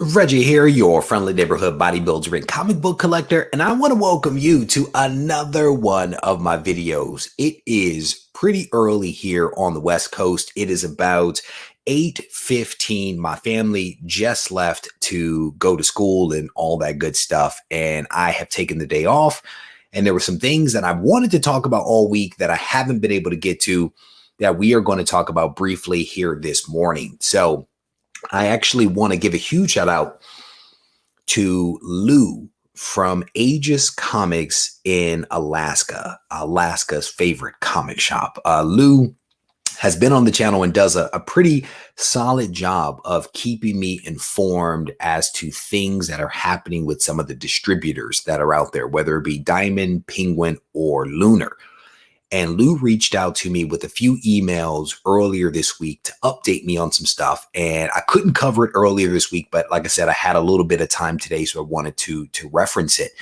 Reggie here, your friendly neighborhood bodybuilder and comic book collector, and I want to welcome you to another one of my videos. It is pretty early here on the West Coast. It is about 8:15. My family just left to go to school and all that good stuff, and I have taken the day off, and there were some things that I wanted to talk about all week that I haven't been able to get to that we are going to talk about briefly here this morning. So I actually want to give a huge shout out to Lou from Aegis Comics in Alaska, Alaska's favorite comic shop. Lou has been on the channel and does a pretty solid job of keeping me informed as to things that are happening with some of the distributors that are out there, whether it be Diamond, Penguin, or Lunar. And Lou reached out to me with a few emails earlier this week to update me on some stuff. And I couldn't cover it earlier this week, but like I said, I had a little bit of time today, so I wanted to reference it.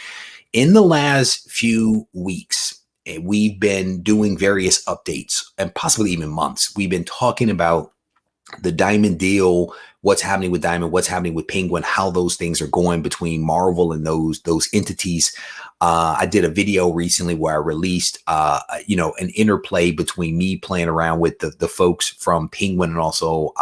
In the last few weeks, we've been doing various updates and possibly even months. We've been talking about the Diamond deal, what's happening with Diamond, what's happening with Penguin, how those things are going between Marvel and those entities. I did a video recently where I released, an interplay between me playing around with the folks from Penguin and also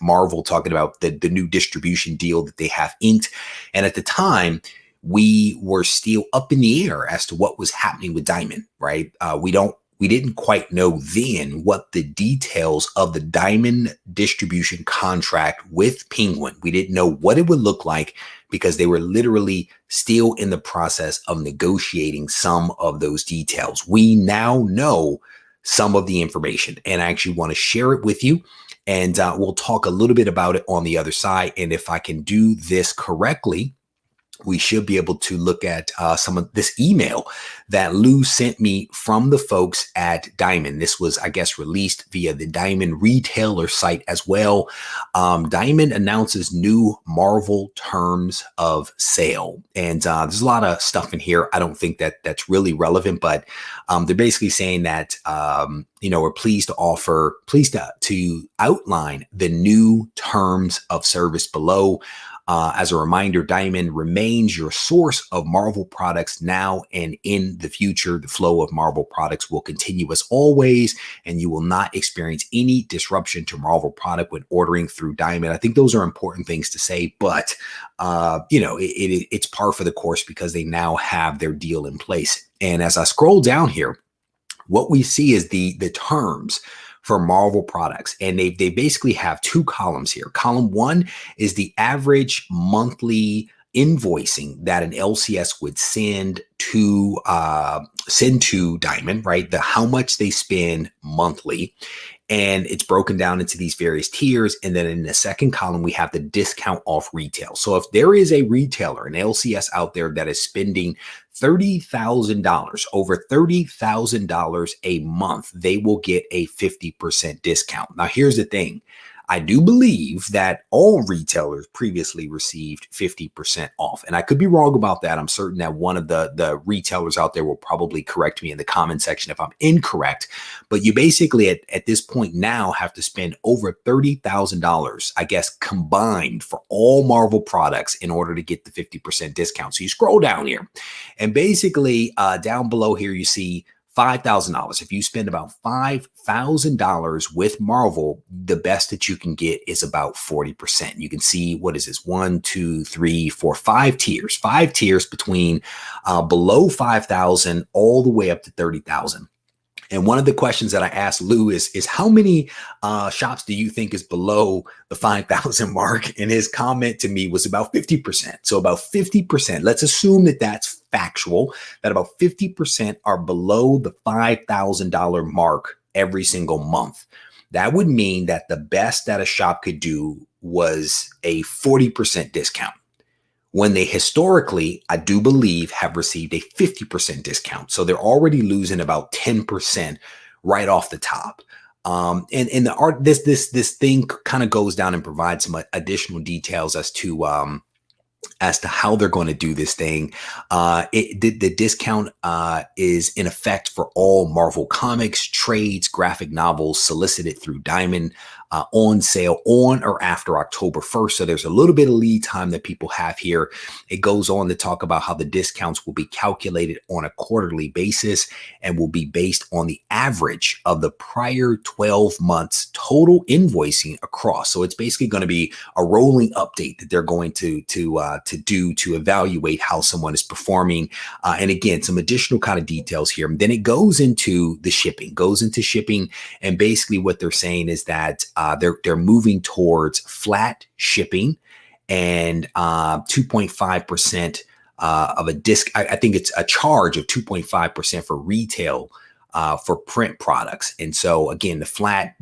Marvel, talking about the new distribution deal that they have inked. And at the time, we were still up in the air as to what was happening with Diamond, right? We didn't quite know then what the details of the Diamond distribution contract with Penguin. We didn't know what it would look like because they were literally still in the process of negotiating some of those details. We now know some of the information, and I actually want to share it with you. And we'll talk a little bit about it on the other side. And if I can do this correctly, we should be able to look at some of this email that Lou sent me from the folks at Diamond. This was, I guess, released via the Diamond retailer site as well. Diamond announces new Marvel terms of sale. And there's a lot of stuff in here. I don't think that that's really relevant, but they're basically saying that, we're pleased to outline the new terms of service below. As a reminder, Diamond remains your source of Marvel products now and in the future. The flow of Marvel products will continue as always, and you will not experience any disruption to Marvel product when ordering through Diamond. I think those are important things to say, but it's par for the course because they now have their deal in place. And as I scroll down here, what we see is the terms for Marvel products. And they basically have two columns here. Column one is the average monthly invoicing that an LCS would send to Diamond, right? How much they spend monthly. And it's broken down into these various tiers. And then in the second column, we have the discount off retail. So if there is a retailer, an LCS out there that is spending $30,000, over $30,000 a month, they will get a 50% discount. Now, here's the thing. I do believe that all retailers previously received 50% off. And I could be wrong about that. I'm certain that one of the retailers out there will probably correct me in the comment section if I'm incorrect. But you basically at this point now have to spend over $30,000, I guess, combined for all Marvel products in order to get the 50% discount. So you scroll down here and basically down below here, you see $5,000. If you spend about $5,000 with Marvel, the best that you can get is about 40%. You can see, what is this? 1, 2, 3, 4, 5 tiers. 5 tiers between below 5,000 all the way up to 30,000. And one of the questions that I asked Lou is how many shops do you think is below the 5,000 mark? And his comment to me was about 50%. So about 50%, let's assume that that's factual, that about 50% are below the $5,000 mark every single month. That would mean that the best that a shop could do was a 40% discount, when they historically, I do believe, have received a 50% discount. So they're already losing about 10% right off the top. This thing kind of goes down and provides some additional details as to as to how they're going to do this thing. The discount is in effect for all Marvel Comics, trades, graphic novels solicited through Diamond, on sale on or after October 1st. So there's a little bit of lead time that people have here. It goes on to talk about how the discounts will be calculated on a quarterly basis and will be based on the average of the prior 12 months total invoicing across. So it's basically going to be a rolling update that they're going to do to evaluate how someone is performing. And again, some additional kind of details here. And then it goes into the shipping, and basically what they're saying is that they're moving towards flat shipping and 2.5% of a disc. I think it's a charge of 2.5% for retail for print products. And so again, the flat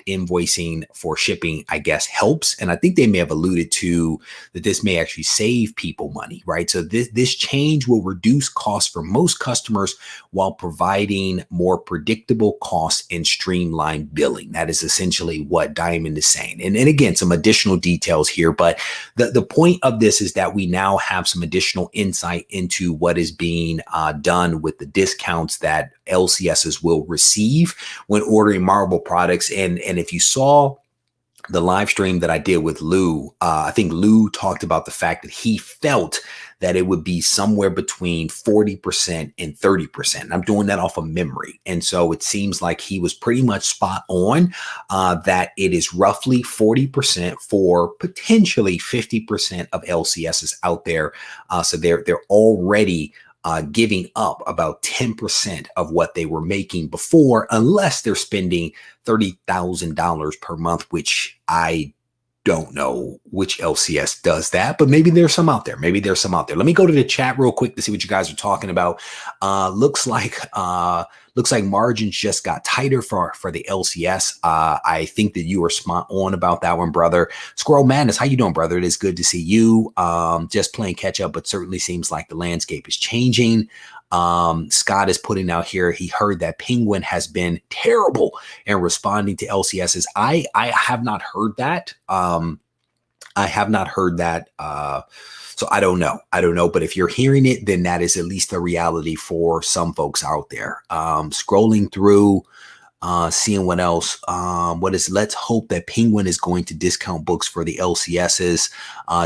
invoicing for shipping, I guess, helps. And I think they may have alluded to that this may actually save people money, right? So this change will reduce costs for most customers while providing more predictable costs and streamlined billing. That is essentially what Diamond is saying. And again, some additional details here, but the point of this is that we now have some additional insight into what is being done with the discounts that LCSs will receive when ordering Marvel products. And if you saw the live stream that I did with Lou, I think Lou talked about the fact that he felt that it would be somewhere between 40% and 30%. I'm doing that off of memory. And so it seems like he was pretty much spot on, that it is roughly 40% for potentially 50% of LCSs out there. So they're already giving up about 10% of what they were making before, unless they're spending $30,000 per month, which I don't know which LCS does that, but maybe there's some out there. Let me go to the chat real quick to see what you guys are talking about. Looks like margins just got tighter for the LCS. I think that you are spot on about that one, brother. Squirrel Madness, how you doing, brother? It is good to see you. Just playing catch up, but certainly seems like the landscape is changing. Scott is putting out here, he heard that Penguin has been terrible in responding to LCSs. I have not heard that. So I don't know. But if you're hearing it, then that is at least a reality for some folks out there. Scrolling through, seeing what else. Let's hope that Penguin is going to discount books for the LCSs.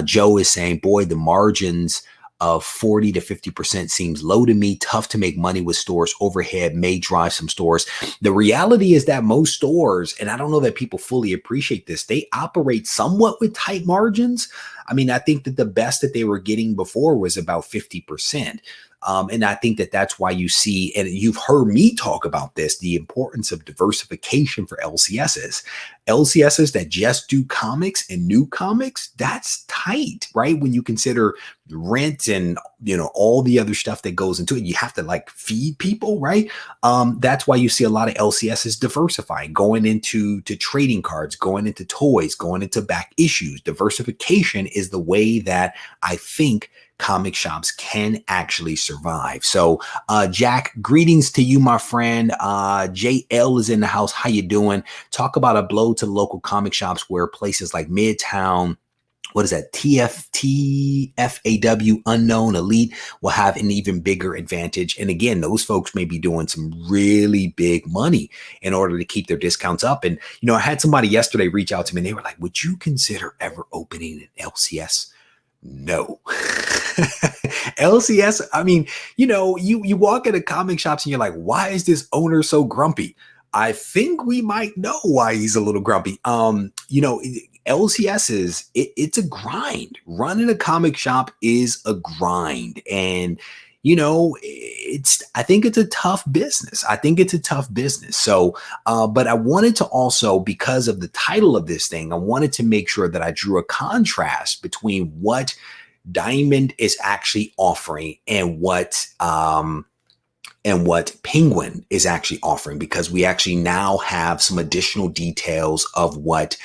Joe is saying, boy, the margins of 40 to 50% seems low to me. Tough to make money with stores. Overhead may drive some stores. The reality is that most stores, and I don't know that people fully appreciate this, they operate somewhat with tight margins. I mean, I think that the best that they were getting before was about 50%. And I think that that's why you see, and you've heard me talk about this, the importance of diversification for LCSs. LCSs that just do comics and new comics, that's tight, right? When you consider rent and, all the other stuff that goes into it, you have to like feed people, right? That's why you see a lot of LCSs diversifying, going into trading cards, going into toys, going into back issues. Diversification is the way that I think comic shops can actually survive. So Jack, greetings to you, my friend. JL is in the house. How you doing? Talk about a blow to local comic shops where places like Midtown, what is that? TFAW, Unknown, Elite will have an even bigger advantage. And again, those folks may be doing some really big money in order to keep their discounts up. And, I had somebody yesterday reach out to me and they were like, would you consider ever opening an LCS? No. LCS, I mean, you walk into comic shops and you're like, why is this owner so grumpy? I think we might know why he's a little grumpy. LCS it's a grind. Running a comic shop is a grind. And, I think it's a tough business. So, but I wanted to also, because of the title of this thing, I wanted to make sure that I drew a contrast between what Diamond is actually offering and what Penguin is actually offering, because we actually now have some additional details of what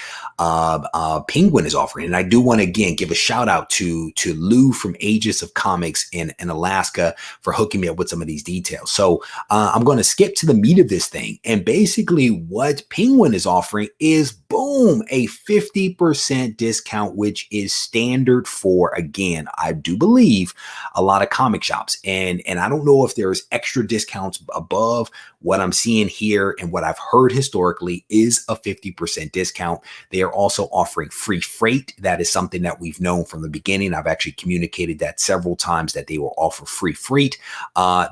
Penguin is offering. And I do want to, again, give a shout out to Lou from Aegis of Comics in Alaska for hooking me up with some of these details. So I'm going to skip to the meat of this thing. And basically what Penguin is offering is boom, a 50% discount, which is standard for, again, I do believe a lot of comic shops. And I don't know if there's extra discounts above. What I'm seeing here and what I've heard historically is a 50% discount. They are also offering free freight. That is something that we've known from the beginning. I've actually communicated that several times, that they will offer free freight.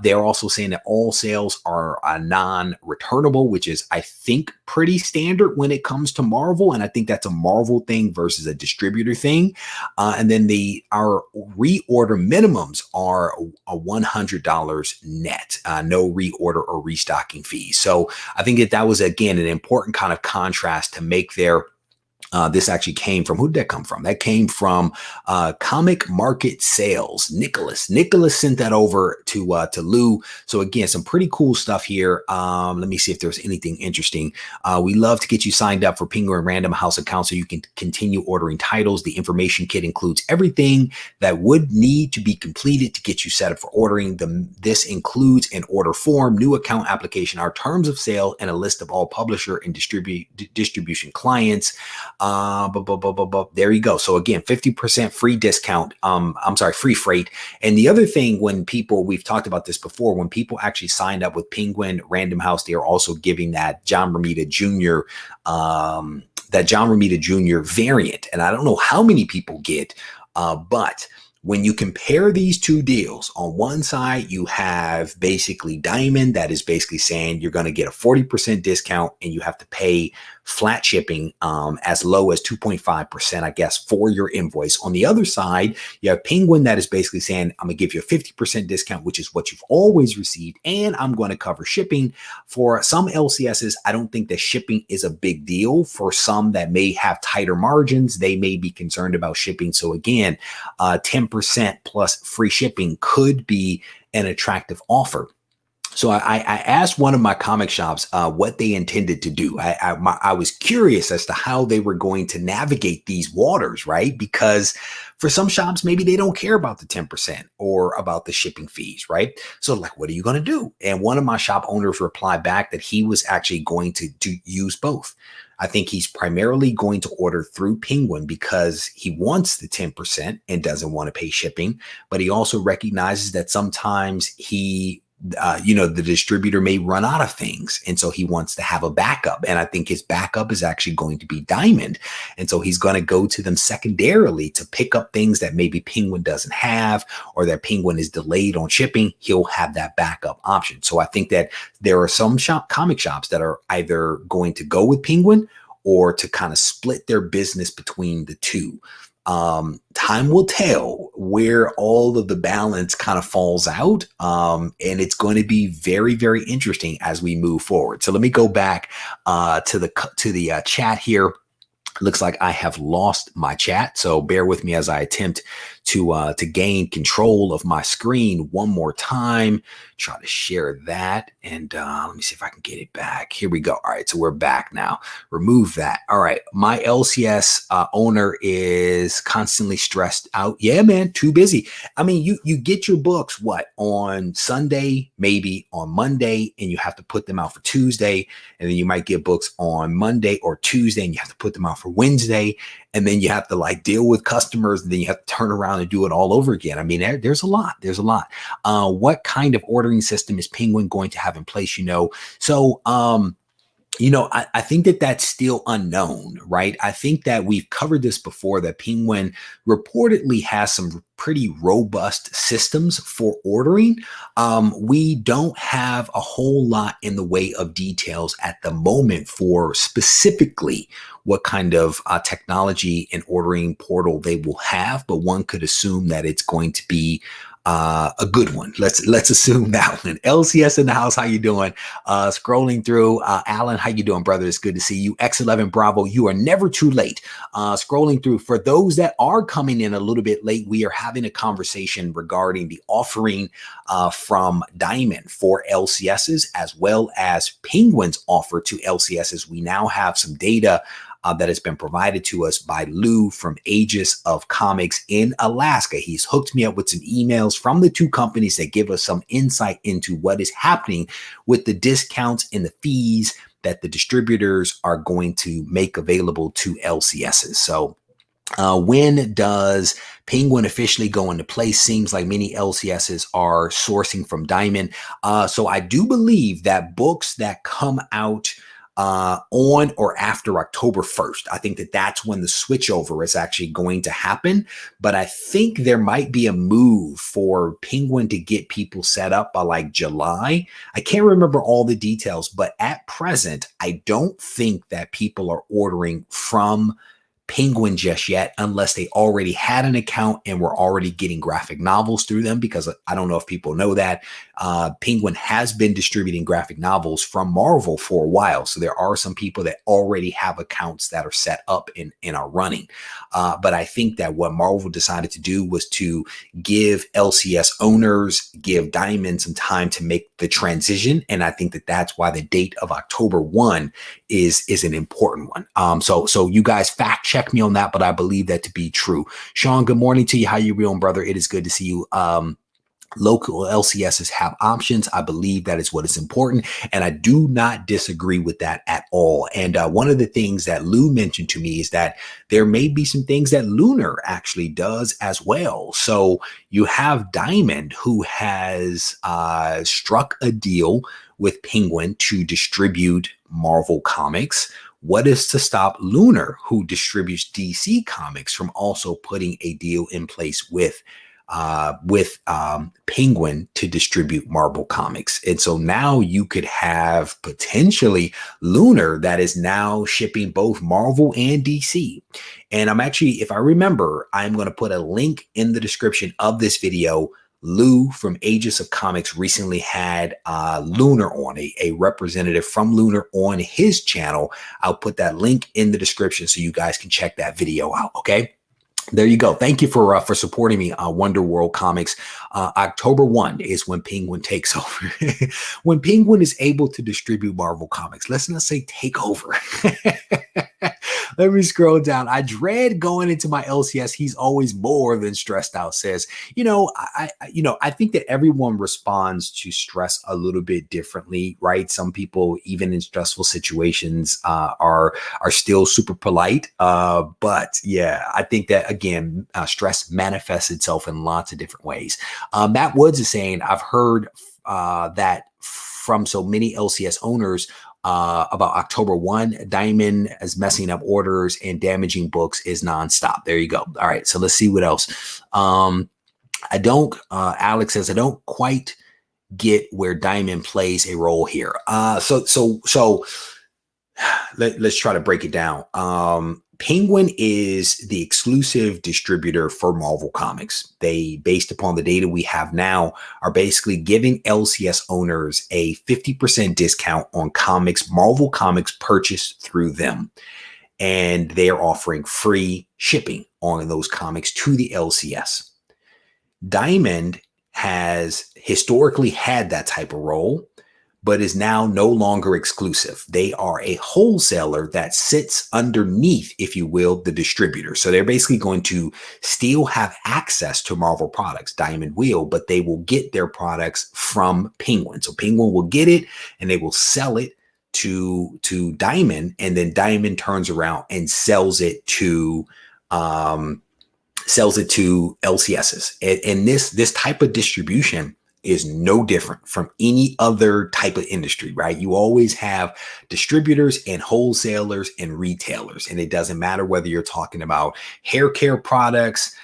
They're also saying that all sales are non-returnable, which is, I think, pretty standard when it comes to Marvel. And I think that's a Marvel thing versus a distributor thing. And then our reorder minimums are a $100 net, no reorder or restocking fees. So I think that was, again, an important kind of contrast to make there. This actually came from, who did that come from? That came from Comic Market Sales. Nicholas sent that over to Lou. So again, some pretty cool stuff here. Let me see if there's anything interesting. We love to get you signed up for Penguin Random House account so you can continue ordering titles. The information kit includes everything that would need to be completed to get you set up for ordering. This includes an order form, new account application, our terms of sale, and a list of all publisher and distribution clients. There you go. So again, 50% free discount. Free freight. And the other thing, when people, we've talked about this before, when people actually signed up with Penguin Random House, they are also giving that John Romita Jr. Variant. And I don't know how many people get, but when you compare these two deals, on one side, you have basically Diamond, that is basically saying you're going to get a 40% discount and you have to pay flat shipping as low as 2.5%, I guess, for your invoice. On the other side, you have Penguin that is basically saying, I'm going to give you a 50% discount, which is what you've always received, and I'm going to cover shipping. For some LCSs, I don't think that shipping is a big deal. For some that may have tighter margins, they may be concerned about shipping. So again, 10% plus free shipping could be an attractive offer. So I asked one of my comic shops what they intended to do. I was curious as to how they were going to navigate these waters, right? Because for some shops, maybe they don't care about the 10% or about the shipping fees, right? So like, what are you going to do? And one of my shop owners replied back that he was actually going to use both. I think he's primarily going to order through Penguin because he wants the 10% and doesn't want to pay shipping. But he also recognizes that sometimes the distributor may run out of things. And so he wants to have a backup. And I think his backup is actually going to be Diamond. And so he's going to go to them secondarily to pick up things that maybe Penguin doesn't have, or that Penguin is delayed on shipping. He'll have that backup option. So I think that there are some comic shops that are either going to go with Penguin or to kind of split their business between the two. Time will tell where all of the balance kind of falls out. And it's going to be very, very interesting as we move forward. So let me go back to the chat here. Looks like I have lost my chat, so bear with me as I attempt to gain control of my screen one more time. Try to share that, and let me see if I can get it back. Here we go. All right, so we're back now. Remove that. All right, my LCS owner is constantly stressed out. Yeah, man, too busy. I mean, you get your books on Sunday, maybe on Monday, and you have to put them out for Tuesday, and then you might get books on Monday or Tuesday, and you have to put them out for Wednesday, and then you have to deal with customers, and then you have to turn around and do it all over again. I mean, there's a lot. What kind of ordering system is Penguin going to have in place? So I think that that's still unknown, right? I think that we've covered this before, that Penguin reportedly has some pretty robust systems for ordering. We don't have a whole lot in the way of details at the moment for specifically what kind of technology and ordering portal they will have, but one could assume that it's going to be a good one. Let's assume that one. LCS in the house. How you doing? Scrolling through. Alan, how you doing, brother? It's good to see you. X11 Bravo. You are never too late. Scrolling through. For those that are coming in a little bit late, we are having a conversation regarding the offering from Diamond for LCSs, as well as Penguin's offer to LCSs. We now have some data that has been provided to us by Lou from Aegis of Comics in Alaska. He's hooked me up with some emails from the two companies that give us some insight into what is happening with the discounts and the fees that the distributors are going to make available to LCSs. So when does Penguin officially go into place? Seems like many LCSs are sourcing from Diamond. So I do believe that books that come out on or after October 1st, I think that that's when the switchover is actually going to happen. But I think there might be a move for Penguin to get people set up by like July. I can't remember all the details, but at present, I don't think that people are ordering from Penguin just yet, unless they already had an account and were already getting graphic novels through them, because I don't know if people know that Penguin has been distributing graphic novels from Marvel for a while. So there are some people that already have accounts that are set up and are running. But I think that what Marvel decided to do was to give LCS owners, give Diamond some time to make the transition. And I think that that's why the date of October 1 is an important one. So you guys fact check me on that, but I believe that to be true. Sean, good morning to you. How you doing, brother? It is good to see you. Local LCSs have options. I believe that is what is important. And I do not disagree with that at all. And one of the things that Lou mentioned to me is that there may be some things that Lunar actually does as well. So you have Diamond, who has struck a deal with Penguin to distribute Marvel comics. What is to stop Lunar, who distributes DC comics, from also putting a deal in place with Penguin to distribute Marvel comics? And so now you could have potentially Lunar that is now shipping both Marvel and DC. And I'm actually, if I remember, I'm going to put a link in the description of this video. Lou from Aegis of Comics recently had Lunar on, a representative from Lunar on his channel. I'll put that link in the description so you guys can check that video out. Okay. There you go. Thank you for supporting me on Wonder World Comics. October 1 is when Penguin takes over. When Penguin is able to distribute Marvel Comics. Let's not say take over. Let me scroll down. I dread going into my LCS. He's always more than stressed out. Says, I think that everyone responds to stress a little bit differently, right? Some people, even in stressful situations, are still super polite. But yeah, I think that again, stress manifests itself in lots of different ways. Matt Woods is saying, I've heard that from so many LCS owners about October 1, Diamond is messing up orders and damaging books is nonstop. There you go. All right. So let's see what else. Alex says, I don't quite get where Diamond plays a role here. So let's try to break it down. Penguin is the exclusive distributor for Marvel Comics. They, based upon the data we have now, are basically giving LCS owners a 50% discount on Marvel Comics purchased through them. And they are offering free shipping on those comics to the LCS. Diamond has historically had that type of role, but is now no longer exclusive. They are a wholesaler that sits underneath, if you will, the distributor. So they're basically going to still have access to Marvel products. Diamond will, but they will get their products from Penguin. So Penguin will get it and they will sell it to Diamond, and then Diamond turns around and sells it to LCSs. And this type of distribution is no different from any other type of industry, right? You always have distributors and wholesalers and retailers. And it doesn't matter whether you're talking about hair care products,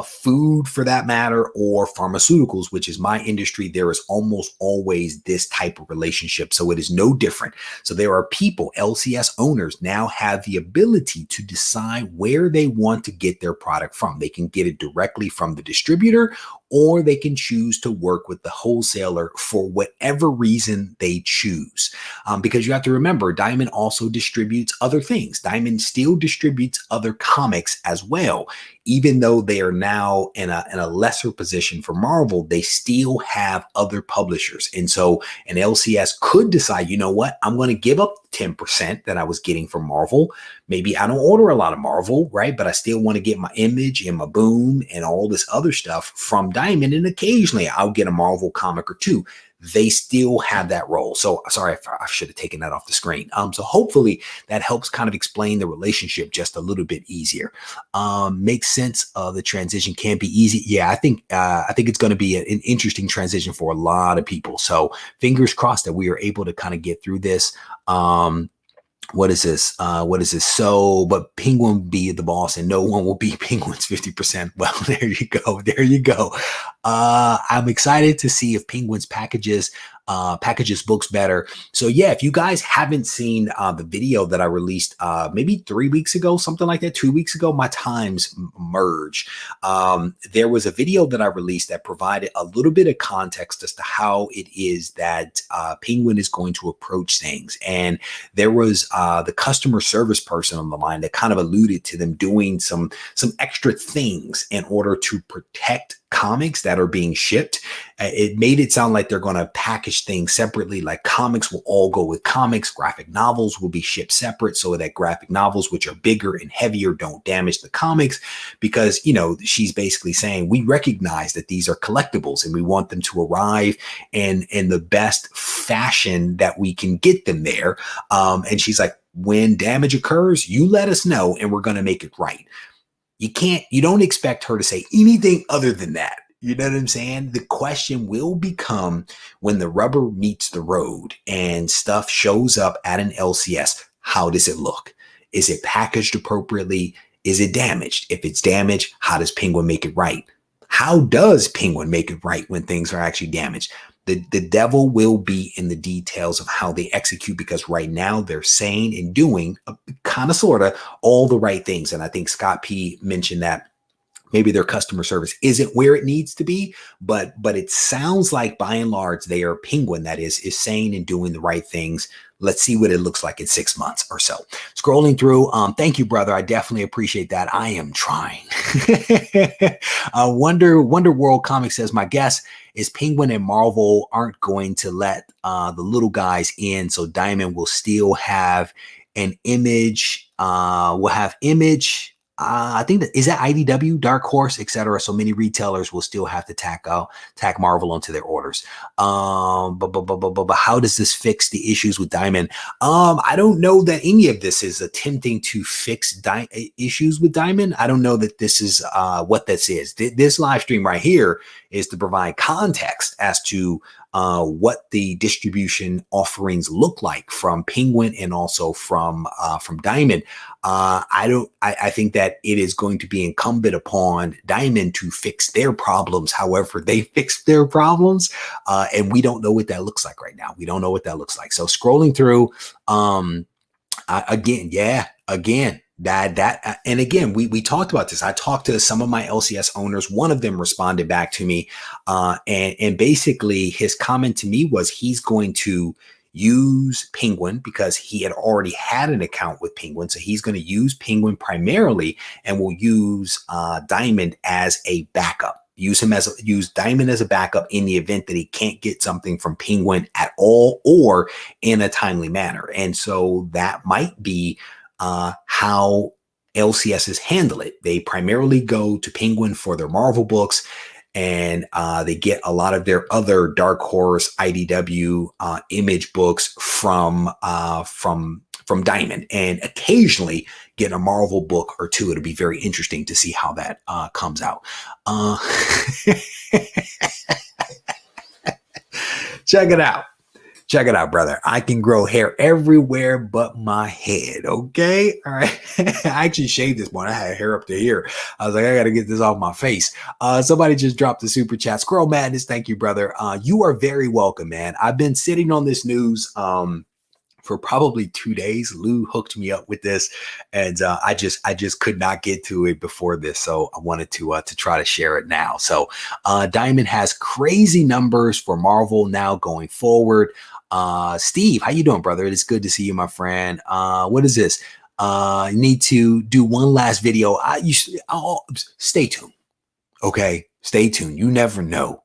food for that matter, or pharmaceuticals, which is my industry. There is almost always this type of relationship. So it is no different. So there are people, LCS owners now have the ability to decide where they want to get their product from. They can get it directly from the distributor, or they can choose to work with the wholesaler for whatever reason they choose. Because you have to remember, Diamond also distributes other things. Diamond still distributes other comics as well. Even though they are now in a lesser position for Marvel, they still have other publishers. And so an LCS could decide, you know what, I'm going to give up 10% that I was getting from Marvel. Maybe I don't order a lot of Marvel, right? But I still want to get my Image and my Boom and all this other stuff from Diamond. And occasionally I'll get a Marvel comic or two. they still have that role. So sorry, I should have taken that off the screen. So hopefully that helps kind of explain the relationship just a little bit easier. Makes sense. The transition can be easy. Yeah, I think it's going to be an interesting transition for a lot of people. So fingers crossed that we are able to kind of get through this. What is this? What is this? So, but Penguin be the boss and no one will beat Penguin's 50%. Well, there you go. There you go. I'm excited to see if Penguin's packages books better. So yeah, if you guys haven't seen the video that I released maybe 3 weeks ago, something like that, 2 weeks ago, my times merge. There was a video that I released that provided a little bit of context as to how it is that Penguin is going to approach things. And there was the customer service person on the line that kind of alluded to them doing some extra things in order to protect comics that are being shipped. It made it sound like they're going to package things separately, like comics will all go with comics, graphic novels will be shipped separate so that graphic novels, which are bigger and heavier, don't damage the comics, because, you know, she's basically saying we recognize that these are collectibles and we want them to arrive in the best fashion that we can get them there. And she's like, when damage occurs, you let us know and we're going to make it right. You don't expect her to say anything other than that. You know what I'm saying? The question will become when the rubber meets the road and stuff shows up at an LCS, how does it look? Is it packaged appropriately? Is it damaged? If it's damaged, how does Penguin make it right? How does Penguin make it right when things are actually damaged? The devil will be in the details of how they execute, because right now they're saying and doing kind of sort of all the right things. And I think Scott P mentioned that maybe their customer service isn't where it needs to be, but it sounds like by and large they are Penguin that is saying and doing the right things. Let's see what it looks like in 6 months or so. Scrolling through, thank you, brother. I definitely appreciate that. I am trying. Wonder World Comics says, my guess is Penguin and Marvel aren't going to let the little guys in, so Diamond will still have an image. Will have image. I think that is that IDW, Dark Horse, etc. So many retailers will still have to tack Marvel onto their orders. But how does this fix the issues with Diamond? I don't know that any of this is attempting to fix issues with Diamond. I don't know that this is what this is. This live stream right here is to provide context as to what the distribution offerings look like from Penguin and also from Diamond. I think that it is going to be incumbent upon Diamond to fix their problems, however they fix their problems. And we don't know what that looks like right now. We don't know what that looks like. So scrolling through, and again, we talked about this. I talked to some of my LCS owners. One of them responded back to me, and basically his comment to me was he's going to use Penguin because he had already had an account with Penguin. So he's going to use Penguin primarily and will use Diamond as a backup. Use Diamond as a backup in the event that he can't get something from Penguin at all or in a timely manner. And so that might be how LCSs handle it. They primarily go to Penguin for their Marvel books, and they get a lot of their other Dark Horse, IDW, Image books from Diamond, and occasionally get a Marvel book or two. It'll be very interesting to see how that comes out. Check it out. Check it out, brother. I can grow hair everywhere but my head. Okay. All right. I actually shaved this one. I had hair up to here. I was like, I got to get this off my face. Somebody just dropped the super chat. Squirrel Madness. Thank you, brother. You are very welcome, man. I've been sitting on this news, for probably 2 days. Lou hooked me up with this, and I just could not get to it before this, so I wanted to try to share it now. So Diamond has crazy numbers for Marvel now going forward. Steve, how you doing, brother? It is good to see you, my friend. What is this? Need to do one last video. Stay tuned. Okay, stay tuned. You never know.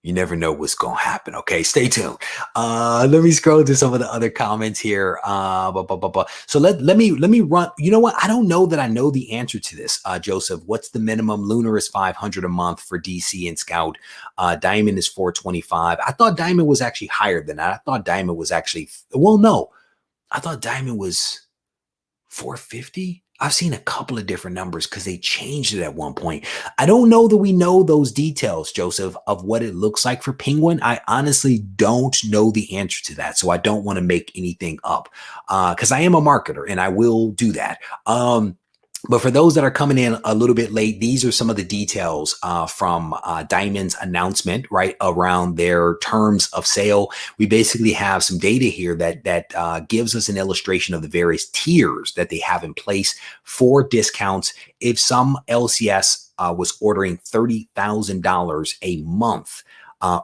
You never know what's gonna happen. Okay, stay tuned. Let me scroll to some of the other comments here. So let me run. You know what? I don't know that I know the answer to this, Joseph. What's the minimum? Lunar is 500 a month for DC and Scout. Diamond is 425. I thought Diamond was actually higher than that. I thought Diamond was actually no. I thought Diamond was 450. I've seen a couple of different numbers because they changed it at one point. I don't know that we know those details, Joseph, of what it looks like for Penguin. I honestly don't know the answer to that. So I don't want to make anything up because I am a marketer and I will do that. But for those that are coming in a little bit late, these are some of the details from Diamond's announcement, right, around their terms of sale. We basically have some data here that gives us an illustration of the various tiers that they have in place for discounts. If some LCS was ordering $30,000 a month,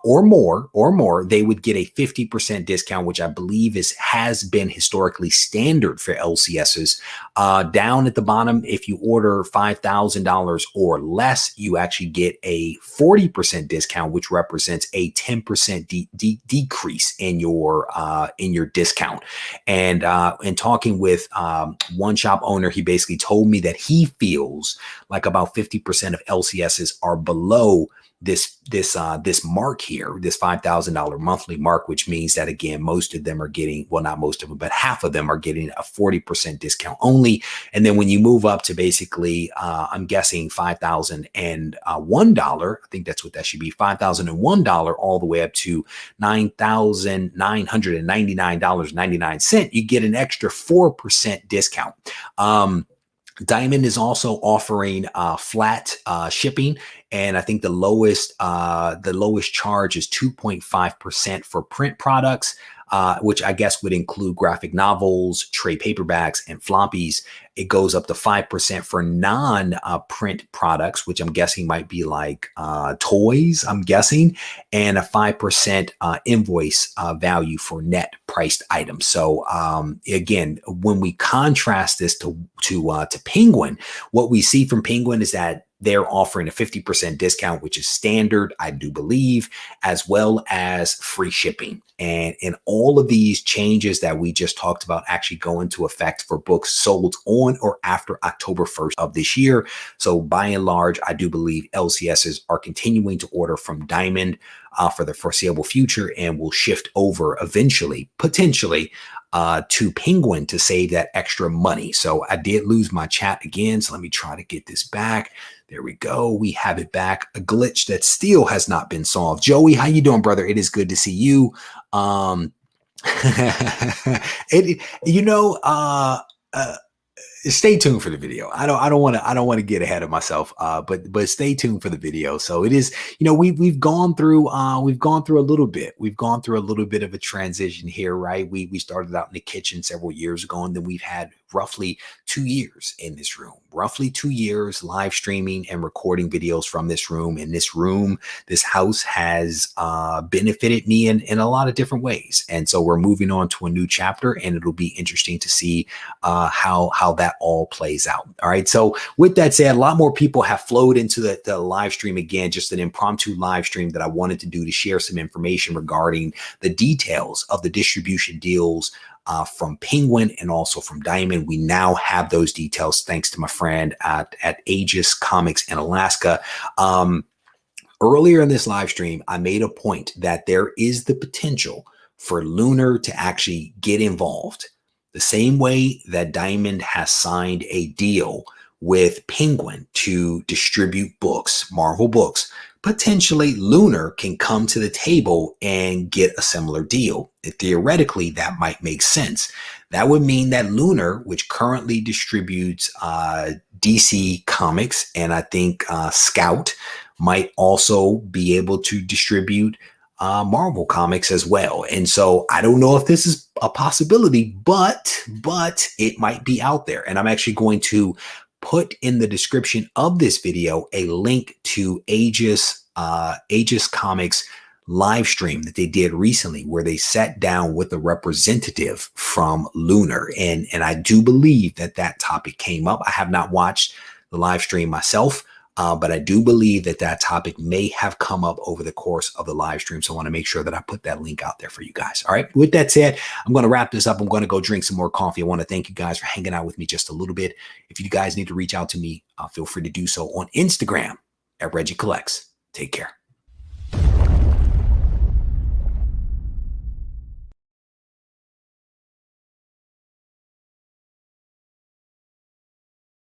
or more, they would get a 50% discount, which I believe has been historically standard for LCSs. Down at the bottom, if you order $5,000 or less, you actually get a 40% discount, which represents a 10% decrease in your discount. And in talking with one shop owner, he basically told me that he feels like about 50% of LCSs are below this mark here, this $5,000 monthly mark, which means that, again, most of them are getting, well, not most of them, but half of them are getting a 40% discount only. And then when you move up to basically, I'm guessing $5,001, I think that's what that should be, $5,001 all the way up to $9,999.99, you get an extra 4% discount. Diamond is also offering flat shipping, and I think the lowest charge is 2.5% for print products, which I guess would include graphic novels, trade paperbacks, and floppies. It goes up to 5% for non-print products, which I'm guessing might be like toys, I'm guessing, and a 5% invoice value for net priced items. So again, when we contrast this to Penguin, what we see from Penguin is that they're offering a 50% discount, which is standard, I do believe, as well as free shipping. And all of these changes that we just talked about actually go into effect for books sold on or after October 1st of this year. So by and large, I do believe LCSs are continuing to order from Diamond for the foreseeable future and will shift over eventually, potentially, to Penguin to save that extra money. So I did lose my chat again. So let me try to get this back. There we go. We have it back. A glitch that still has not been solved. Joey, how you doing, brother? It is good to see you. Stay tuned for the video. I don't want to get ahead of myself. But stay tuned for the video. So it is, we've gone through a little bit. We've gone through a little bit of a transition here, right? We started out in the kitchen several years ago, and then we've had roughly 2 years in this room, roughly 2 years live streaming and recording videos from this room. And this house has benefited me in a lot of different ways. And so we're moving on to a new chapter, and it'll be interesting to see how that all plays out. All right. So with that said, a lot more people have flowed into the live stream again, just an impromptu live stream that I wanted to do to share some information regarding the details of the distribution deals from Penguin and also from Diamond. We now have those details thanks to my friend at Aegis Comics in Alaska. Earlier in this live stream, I made a point that there is the potential for Lunar to actually get involved. The same way that Diamond has signed a deal with Penguin to distribute books, Marvel books, potentially Lunar can come to the table and get a similar deal. Theoretically, that might make sense. That would mean that Lunar, which currently distributes DC Comics, and I think Scout, might also be able to distribute Marvel Comics as well. And so I don't know if this is a possibility, but it might be out there. And I'm actually going to put in the description of this video a link to Aegis Comics live stream that they did recently, where they sat down with a representative from Lunar. And I do believe that topic came up. I have not watched the live stream myself, But I do believe that that topic may have come up over the course of the live stream. So I want to make sure that I put that link out there for you guys. All right. With that said, I'm going to wrap this up. I'm going to go drink some more coffee. I want to thank you guys for hanging out with me just a little bit. If you guys need to reach out to me, feel free to do so on Instagram at Regie Collects. Take care.